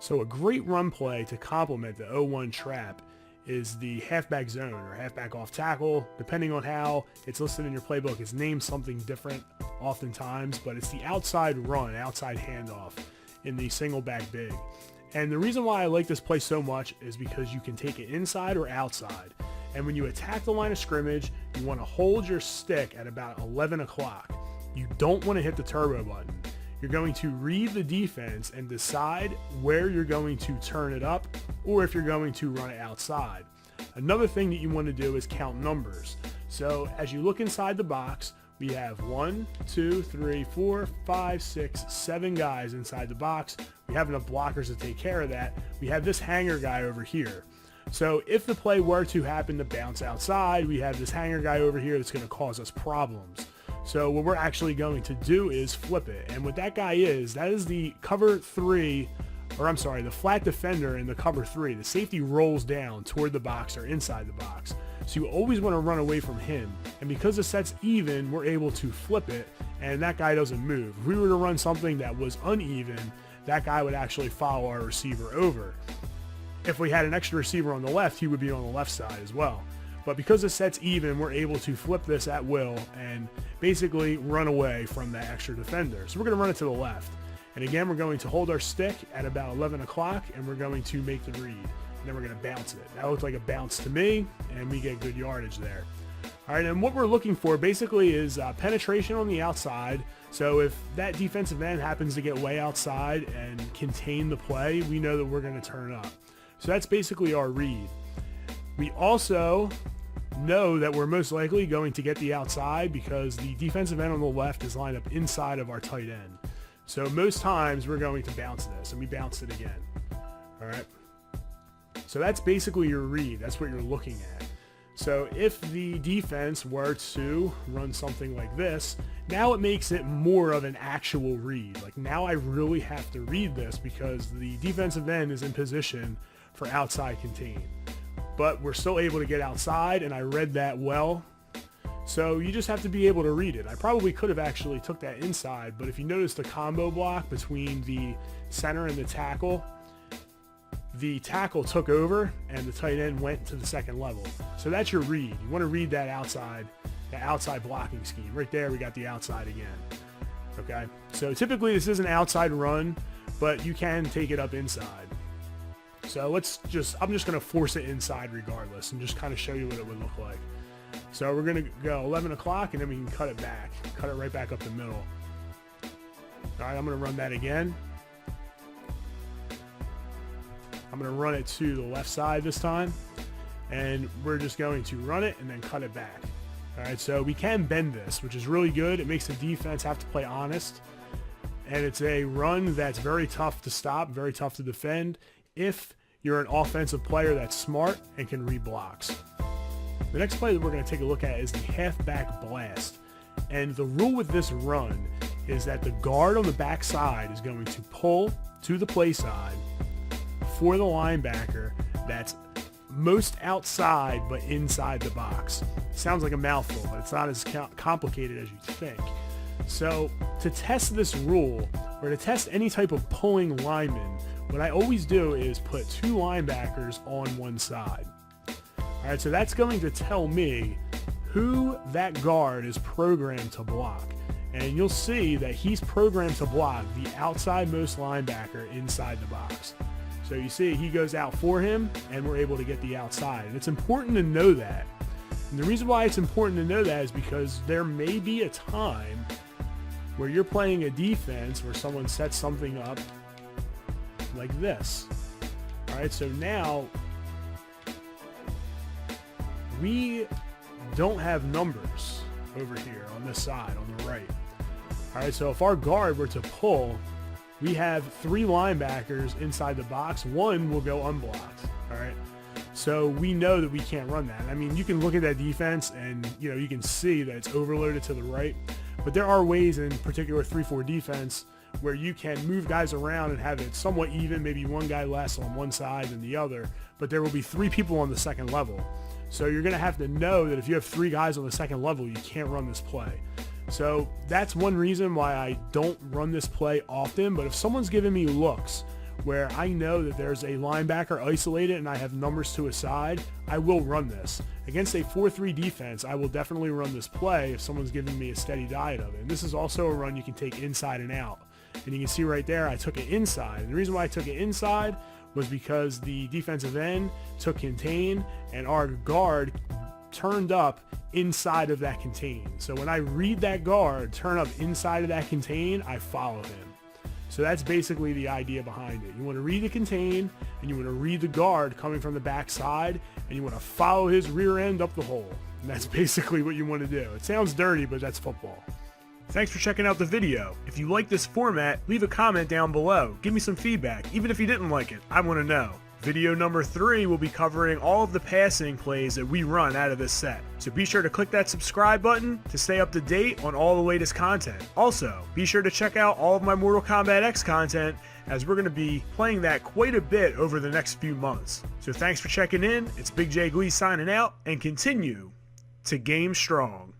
So a great run play to complement the 0-1 trap is the halfback zone or halfback off tackle. Depending on how it's listed in your playbook, it's named something different oftentimes, but it's the outside run, outside handoff in the single back big. And the reason why I like this play so much is because you can take it inside or outside. And when you attack the line of scrimmage, you want to hold your stick at about 11 o'clock. You don't want to hit the turbo button. You're going to read the defense and decide where you're going to turn it up or if you're going to run it outside. Another thing that you want to do is count numbers. So as you look inside the box, we have 1, 2, 3, 4, 5, 6, 7 guys inside the box. We have enough blockers to take care of that. We have this hanger guy over here. So if the play were to happen to bounce outside, we have this hanger guy over here that's going to cause us problems. So what we're actually going to do is flip it. And what that guy is, that is the cover 3, or I'm sorry, the flat defender in the cover 3. The safety rolls down toward the box or inside the box. So you always want to run away from him. And because the set's even, we're able to flip it and that guy doesn't move. If we were to run something that was uneven, that guy would actually follow our receiver over. If we had an extra receiver on the left, he would be on the left side as well. But because the set's even, we're able to flip this at will and basically run away from that extra defender. So we're going to run it to the left. And again, we're going to hold our stick at about 11 o'clock and we're going to make the read. And then we're going to bounce it. That looked like a bounce to me, and we get good yardage there. All right, and what we're looking for basically is penetration on the outside. So if that defensive end happens to get way outside and contain the play, we know that we're going to turn up. So that's basically our read. We also know that we're most likely going to get the outside because the defensive end on the left is lined up inside of our tight end. So most times we're going to bounce this, and we bounce it again. All right. So that's basically your read. That's what you're looking at. So if the defense were to run something like this, now it makes it more of an actual read. Like now I really have to read this because the defensive end is in position for outside contain. But we're still able to get outside, and I read that well. So you just have to be able to read it. I probably could have actually took that inside, but if you notice the combo block between the center and the tackle took over and the tight end went to the second level. So that's your read. You want to read that outside blocking scheme. Right there, we got the outside again. Okay, so typically this is an outside run, but you can take it up inside. So I'm just going to force it inside regardless and just kind of show you what it would look like. So we're going to go 11 o'clock and then we can cut it back, cut it right back up the middle. All right, I'm going to run that again. I'm going to run it to the left side this time, and we're just going to run it and then cut it back. All right, so we can bend this, which is really good. It makes the defense have to play honest, and it's a run that's very tough to stop, very tough to defend if you're an offensive player that's smart and can read blocks. The next play that we're going to take a look at is the halfback blast, and the rule with this run is that the guard on the back side is going to pull to the play side for the linebacker that's most outside but inside the box. Sounds like a mouthful, but it's not as complicated as you think. So to test this rule, or to test any type of pulling lineman, what I always do is put 2 linebackers on one side. All right, so that's going to tell me who that guard is programmed to block. And you'll see that he's programmed to block the outside-most linebacker inside the box. So you see he goes out for him, and we're able to get the outside. And it's important to know that. And the reason why it's important to know that is because there may be a time where you're playing a defense where someone sets something up like this. All right, so now we don't have numbers over here on this side, on the right. All right, so if our guard were to pull, we have 3 linebackers inside the box. 1 will go unblocked. All right, so we know that we can't run that. I mean, you can look at that defense and you can see that it's overloaded to the right, but there are ways in particular 3-4 defense where you can move guys around and have it somewhat even, maybe one guy less on one side than the other, but there will be 3 people on the second level. So you're going to have to know that if you have 3 guys on the second level, you can't run this play. So that's one reason why I don't run this play often. But if someone's giving me looks where I know that there's a linebacker isolated and I have numbers to his side, I will run this. Against a 4-3 defense, I will definitely run this play if someone's giving me a steady diet of it. And this is also a run you can take inside and out. And you can see right there, I took it inside. And the reason why I took it inside was because the defensive end took contain and our guard turned up inside of that contain. So when I read that guard turn up inside of that contain, I follow him. So that's basically the idea behind it. You want to read the contain and you want to read the guard coming from the backside and you want to follow his rear end up the hole. And that's basically what you want to do. It sounds dirty, but that's football. Thanks for checking out the video. If you like this format, leave a comment down below. Give me some feedback. Even if you didn't like it, I want to know. Video number 3 will be covering all of the passing plays that we run out of this set. So be sure to click that subscribe button to stay up to date on all the latest content. Also, be sure to check out all of my Mortal Kombat X content, as we're going to be playing that quite a bit over the next few months. So thanks for checking in. It's Big J Gleez signing out, and continue to game strong.